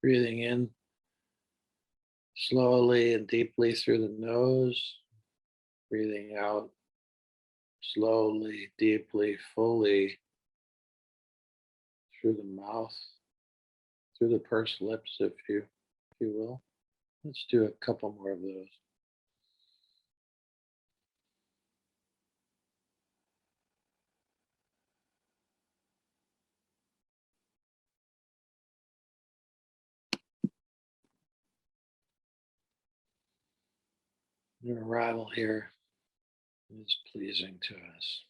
Breathing in slowly and deeply through the nose. Breathing out slowly, deeply, fully through the mouth, through the pursed lips, if you will. Let's do a couple more of those. Your arrival here is pleasing to us.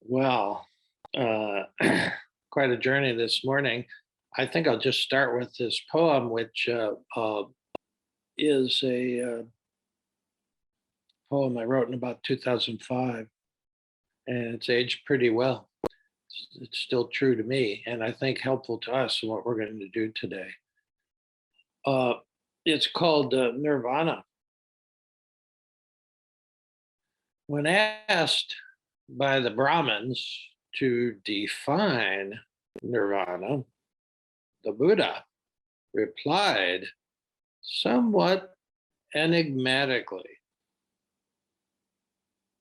Well, quite a journey this morning. I think I'll just start with this poem, which is a poem I wrote in about 2005, and it's aged pretty well. It's still true to me, and I think helpful to us in what we're going to do today. It's called Nirvana. When asked by the Brahmins to define Nirvana, the Buddha replied somewhat enigmatically,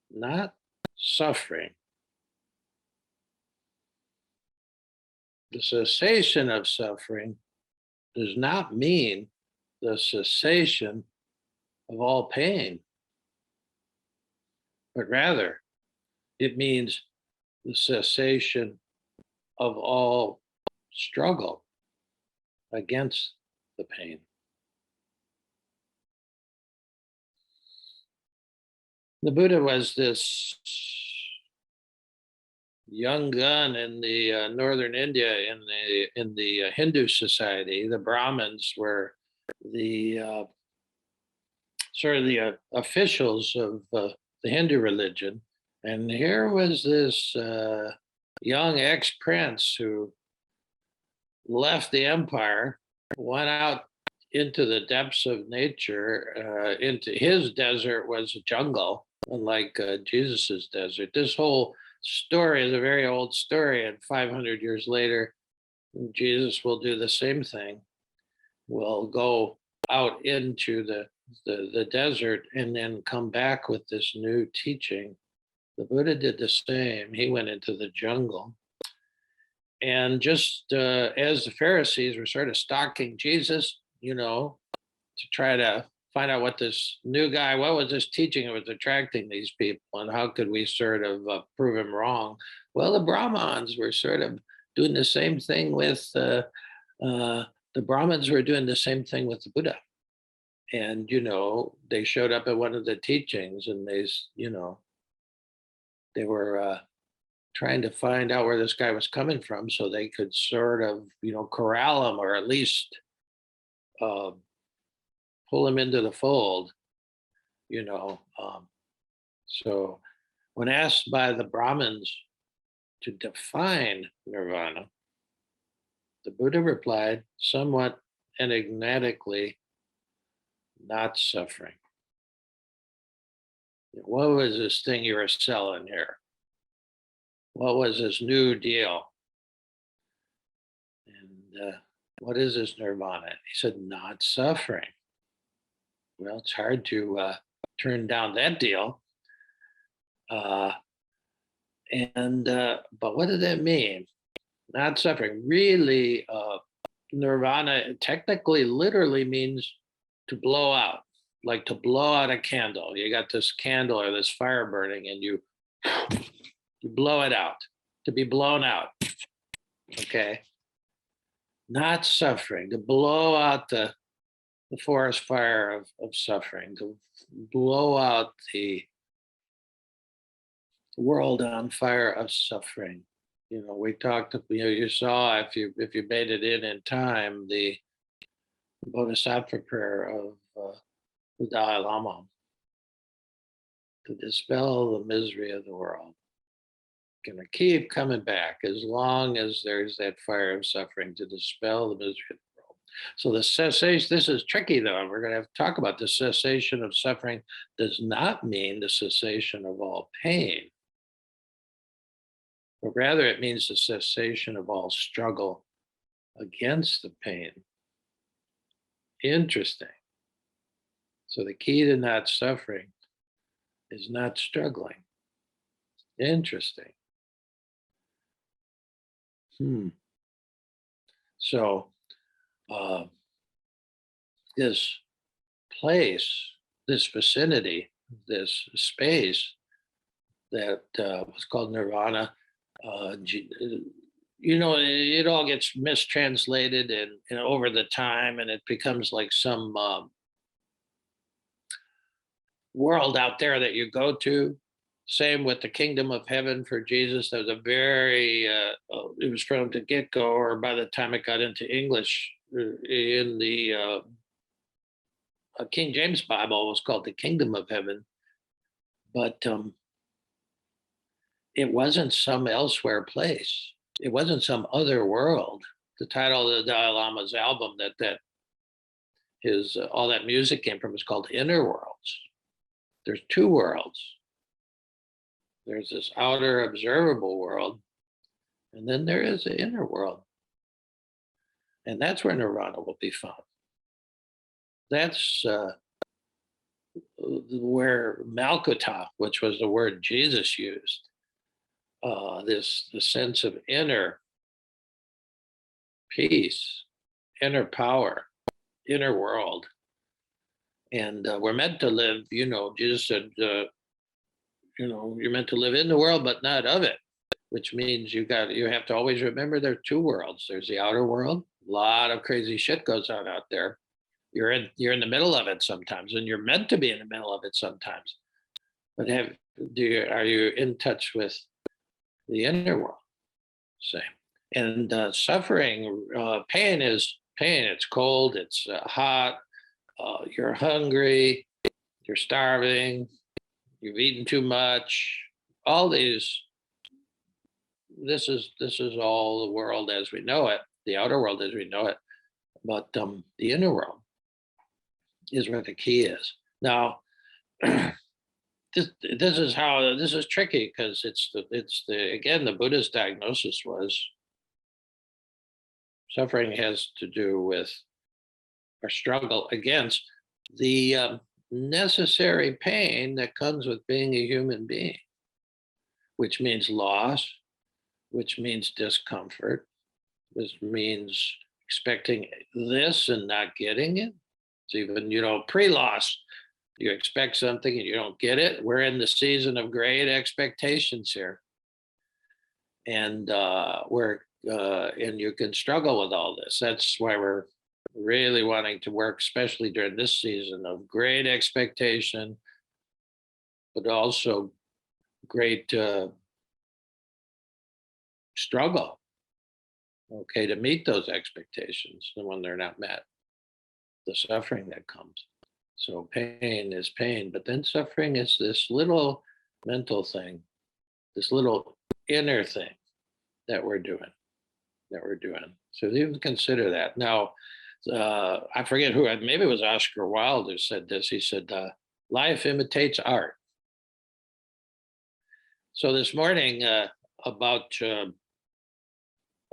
not suffering. The cessation of suffering does not mean the cessation of all pain, but rather it means the cessation of all struggle against the pain. The Buddha was this young gun in the northern India in the Hindu society. The Brahmins were the sort of the officials of the Hindu religion, and here was this young ex-prince who left the empire, went out into the depths of nature. Into his desert was a jungle, unlike Jesus's desert. This whole story is a very old story, and 500 years later, Jesus will do the same thing. Will go out into the desert and then come back with this new teaching. The Buddha did the same. He went into the jungle. And just as the Pharisees were sort of stalking Jesus, to try to find out what this new guy, what was this teaching that was attracting these people, and how could we sort of prove him wrong? Well, the Brahmins were sort of doing the same thing with the Brahmins were doing the same thing with the Buddha. And, they showed up at one of the teachings, and they were trying to find out where this guy was coming from so they could sort of, corral him, or at least pull him into the fold, So when asked by the Brahmins to define Nirvana, the Buddha replied somewhat enigmatically, not suffering. What was this thing you were selling here? What was this new deal? And what is this Nirvana? He said, not suffering. Well, it's hard to turn down that deal. But what did that mean? Not suffering. Really, Nirvana technically, literally means to blow out, like to blow out a candle. You got this candle or this fire burning, and you blow it out, to be blown out. Okay. Not suffering, to blow out the forest fire of suffering, to blow out the world on fire of suffering. We talked, you saw, if you made it in time, the Bodhisattva prayer of the Dalai Lama, to dispel the misery of the world. Gonna keep coming back as long as there's that fire of suffering, to dispel the misery of the world. So the cessation, this is tricky though, we're gonna have to talk about the cessation of suffering does not mean the cessation of all pain. but rather it means the cessation of all struggle against the pain. Interesting. So the key to not suffering is not struggling. Interesting. Hmm. So uh, this place, this vicinity, this space that was called Nirvana, uh, G- uh, it all gets mistranslated and over the time, and it becomes like some world out there that you go to. Same with the kingdom of heaven for Jesus. That was a very, it was from the get go, or by the time it got into English in the King James Bible, it was called the kingdom of heaven. But it wasn't some elsewhere place. It wasn't some other world. The title of the Dalai Lama's album that his all that music came from is called Inner Worlds. There's two worlds. There's this outer observable world, and then there is the inner world. And that's where Nirvana will be found. That's where Malkuta, which was the word Jesus used, the sense of inner peace, inner power, inner world. And we're meant to live, Jesus said, you're meant to live in the world, but not of it, which means you have to always remember there are two worlds. There's the outer world. A lot of crazy shit goes on out there. You're in the middle of it sometimes, and you're meant to be in the middle of it sometimes. But are you in touch with the inner world? Same. And suffering, pain is pain. It's cold. It's hot. You're hungry. You're starving. You've eaten too much. All these. This is all the world as we know it. The outer world as we know it. But the inner world is where the key is. Now, this is tricky because the Buddha's diagnosis was suffering has to do with our struggle against the necessary pain that comes with being a human being, which means loss, which means discomfort, which means expecting this and not getting it. It's even, pre-loss, you expect something and you don't get it. We're in the season of great expectations here. And and you can struggle with all this. That's why we're really wanting to work, especially during this season of great expectation, but also great struggle, okay, to meet those expectations. And when they're not met, the suffering that comes. So pain is pain, but then suffering is this little mental thing, this little inner thing that we're doing, So you consider that. Now, I forget who, maybe it was Oscar Wilde who said this. He said, life imitates art. So this morning, about an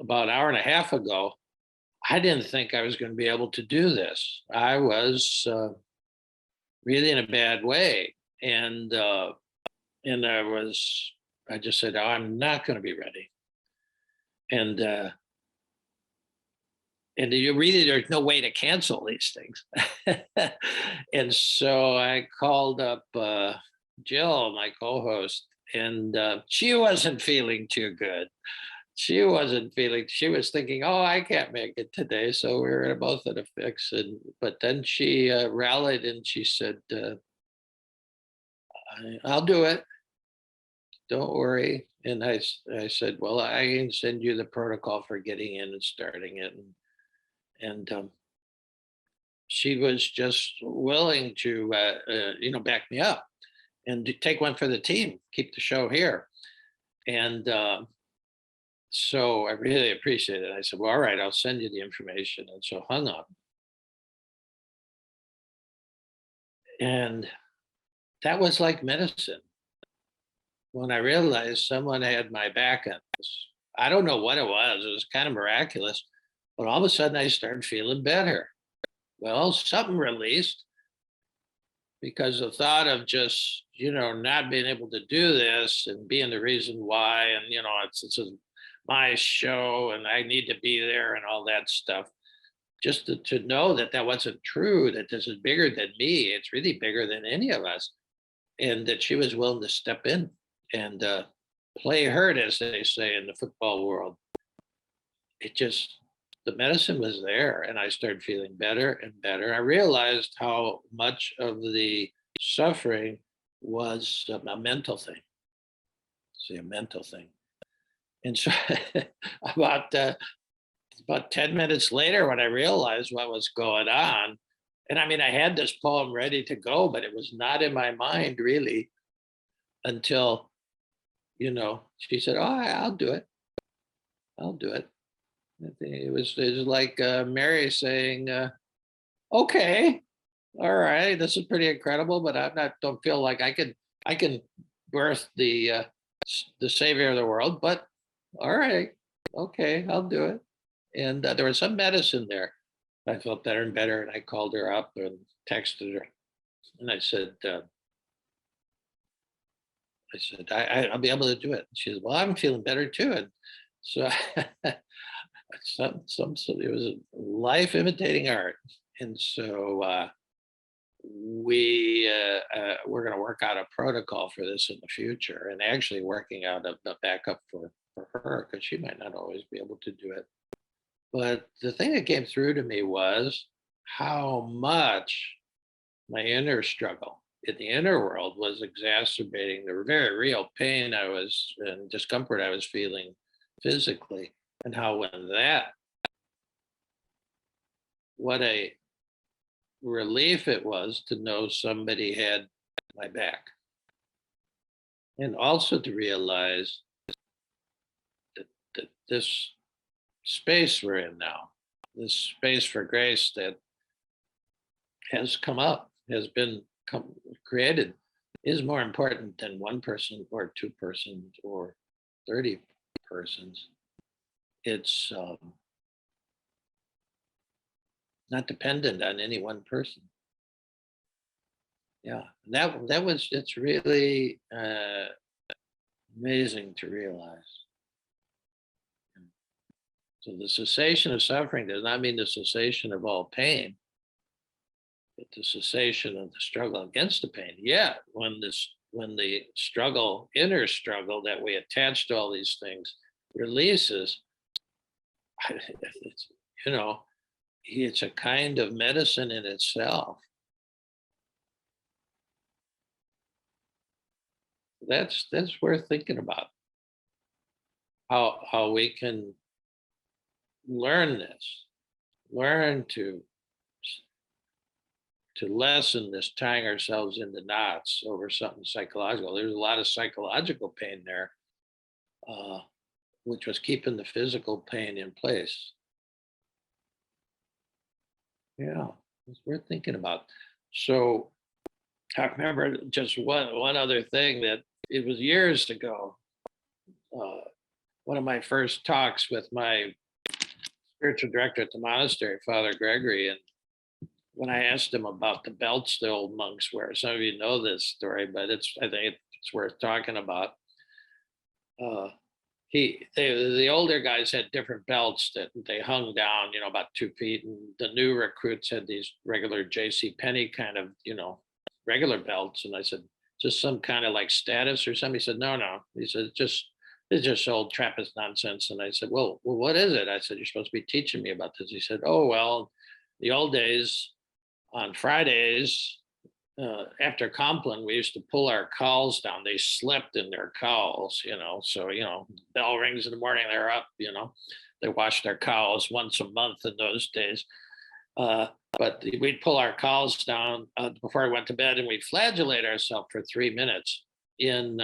hour and a half ago, I didn't think I was going to be able to do this. I was really in a bad way. And I just said, oh, I'm not going to be ready. And you really, there's no way to cancel these things. And so I called up Jill, my co-host, and she wasn't feeling too good. She was thinking, oh, I can't make it today. So we were both in a fix. But then she rallied and she said, I'll do it. Don't worry. And I said, well, I can send you the protocol for getting in and starting it. And she was just willing to, back me up and take one for the team, keep the show here. And so I really appreciate it. I said, well, all right, I'll send you the information. And so hung up. And that was like medicine. when I realized someone had my back on this. I don't know what it was. It was kind of miraculous, but all of a sudden I started feeling better. Well, something released because the thought of just, not being able to do this and being the reason why, and, it's my show and I need to be there and all that stuff. Just to know that that wasn't true, that this is bigger than me. It's really bigger than any of us. And that she was willing to step in and play hurt, as they say in the football world. It just, the medicine was there, and I started feeling better and better. I realized how much of the suffering was a mental thing. See, a mental thing. And so about about 10 minutes later, when I realized what was going on, and I mean, I had this poem ready to go, but it was not in my mind really until, she said, "Oh, I'll do it. I'll do it." I think it was like Mary saying, "Okay, all right, this is pretty incredible, but don't feel like I can birth the savior of the world, but all right, okay, I'll do it." And there was some medicine there. I felt better and better, and I called her up and texted her, and I said, I'll be able to do it. She said, "Well, I'm feeling better too." And so it was life imitating art. And so we're going to work out a protocol for this in the future, and actually working out a backup for her, because she might not always be able to do it. But the thing that came through to me was how much my inner struggle in the inner world was exacerbating the very real pain and discomfort I was feeling physically. And how when that, what a relief it was to know somebody had my back. And also to realize that this space we're in now, this space for grace that has come up, created, is more important than one person or two persons or 30 persons. It's not dependent on any one person. Yeah, it's really amazing to realize. So the cessation of suffering does not mean the cessation of all pain, but the cessation of the struggle against the pain. Yeah, when the inner struggle that we attach to all these things releases, it's, you know, it's a kind of medicine in itself. That's worth thinking about. How we can learn this, learn to lessen this tying ourselves into knots over something psychological. There's a lot of psychological pain there, uh, which was keeping the physical pain in place. Yeah, it's worth thinking about. So I remember just one other thing, that it was years ago. Uh, One of my first talks with my spiritual director at the monastery, Father Gregory, and when I asked him about the belts the old monks wear, some of you know this story, but I think it's worth talking about. Uh, the older guys had different belts that they hung down, about 2 feet, and the new recruits had these regular J.C. Penney kind of, regular belts. And I said, just some kind of like status or something? He said, no. He said, it's just old Trappist nonsense. And I said, well, what is it? I said, you're supposed to be teaching me about this. He said, oh, well, the old days on Fridays, after Compline, we used to pull our cowls down. They slept in their cowls, So, bell rings in the morning, they're up, They washed their cowls once a month in those days. But we'd pull our cowls down before I went to bed, and we'd flagellate ourselves for 3 minutes in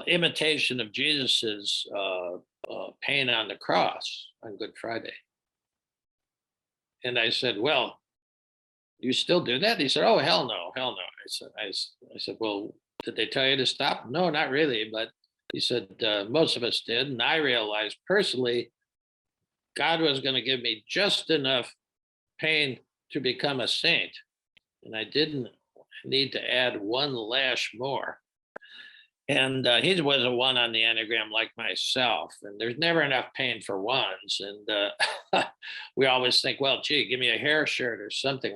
imitation of Jesus's pain on the cross on Good Friday. And I said, well, you still do that? He said, oh, hell no. I said, well, Did they tell you to stop? No, not really. But he said, most of us did. And I realized personally, God was going to give me just enough pain to become a saint. And I didn't need to add one lash more. And he was a one on the Enneagram like myself. And there's never enough pain for ones. And we always think, well, gee, give me a hair shirt or something.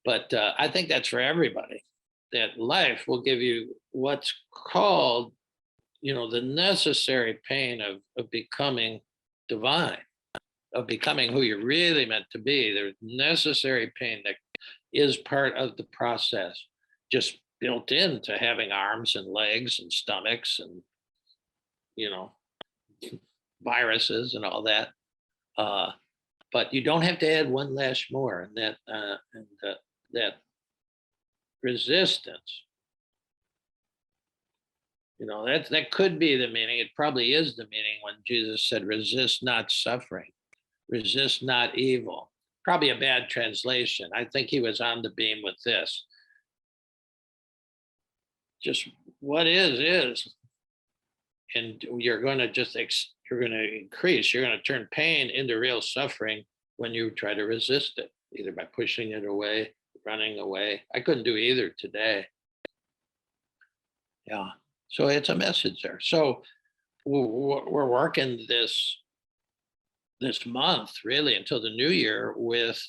But I think that's for everybody. That life will give you what's called, the necessary pain of becoming divine, of becoming who you're really meant to be. There's necessary pain that is part of the process, just built into having arms and legs and stomachs and, you know, viruses and all that. But you don't have to add one lash more, and that resistance. That could be the meaning. It probably is the meaning when Jesus said, "Resist not suffering, resist not evil." Probably a bad translation. I think he was on the beam with this. Just what is, and you're going to you're going to increase. You're going to turn pain into real suffering when you try to resist it, either by pushing it away, running away. I couldn't do either today. Yeah. So it's a message there. So we're working this month really until the new year with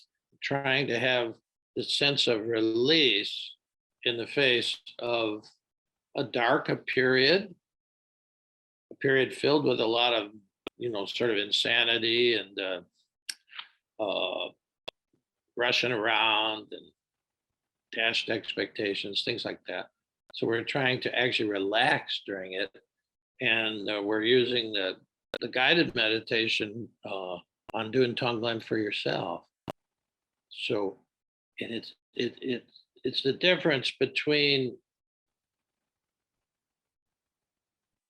trying to have the sense of release in the face of a darker period, a period filled with a lot of sort of insanity and rushing around and dashed expectations, things like that. So we're trying to actually relax during it, and we're using the guided meditation on doing Tonglen for yourself. So, and it's the difference between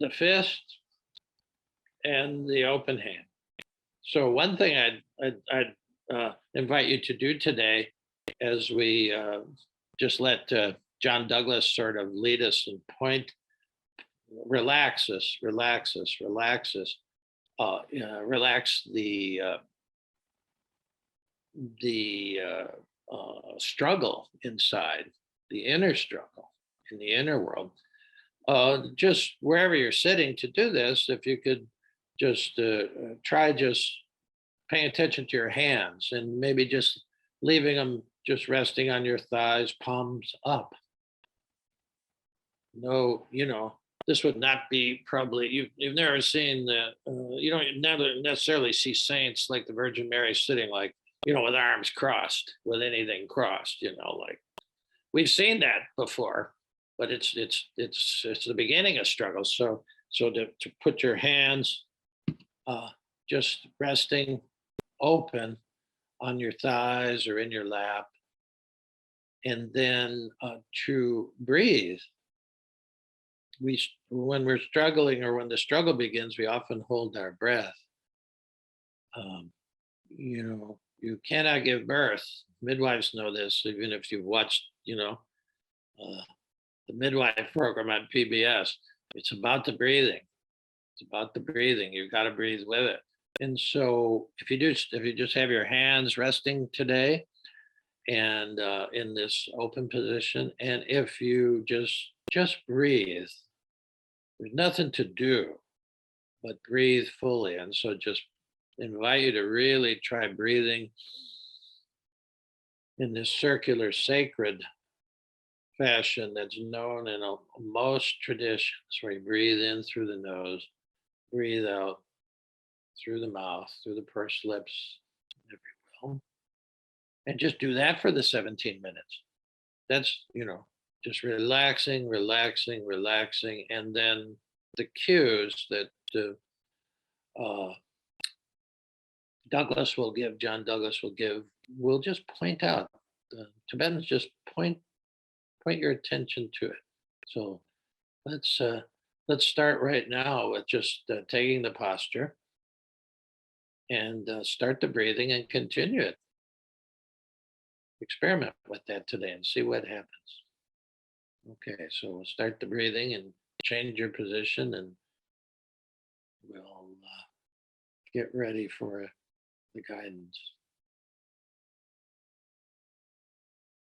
the fist and the open hand. So one thing I'd invite you to do today, as we just let John Douglas sort of lead us and point, relax us, relax us, relax us, relax the struggle inside, the inner struggle in the inner world. Just wherever you're sitting to do this, if you could just try just paying attention to your hands and maybe just leaving them just resting on your thighs, palms up. No, this would not be probably, you've never seen you don't never necessarily see saints like the Virgin Mary sitting like, with arms crossed, with anything crossed, like we've seen that before, but it's the beginning of struggle. So to put your hands just resting open on your thighs or in your lap, and then to breathe. When we're struggling or when the struggle begins, we often hold our breath. You cannot give birth. Midwives know this, even if you've watched, the midwife program on PBS. It's about the breathing. It's about the breathing. You've got to breathe with it. And so if you just have your hands resting today and in this open position, and if you just breathe, there's nothing to do but breathe fully. And so just invite you to really try breathing in this circular sacred fashion that's known in most traditions, where you breathe in through the nose, breathe out through the mouth, through the pursed lips, if you will. And just do that for the 17 minutes. That's, just relaxing, relaxing, relaxing. And then the cues that John Douglas will give, will just point out. The Tibetans just point your attention to it. So let's start right now with just taking the posture and start the breathing and continue it. Experiment with that today and see what happens. Okay, so we'll start the breathing and change your position, and we'll get ready for the guidance.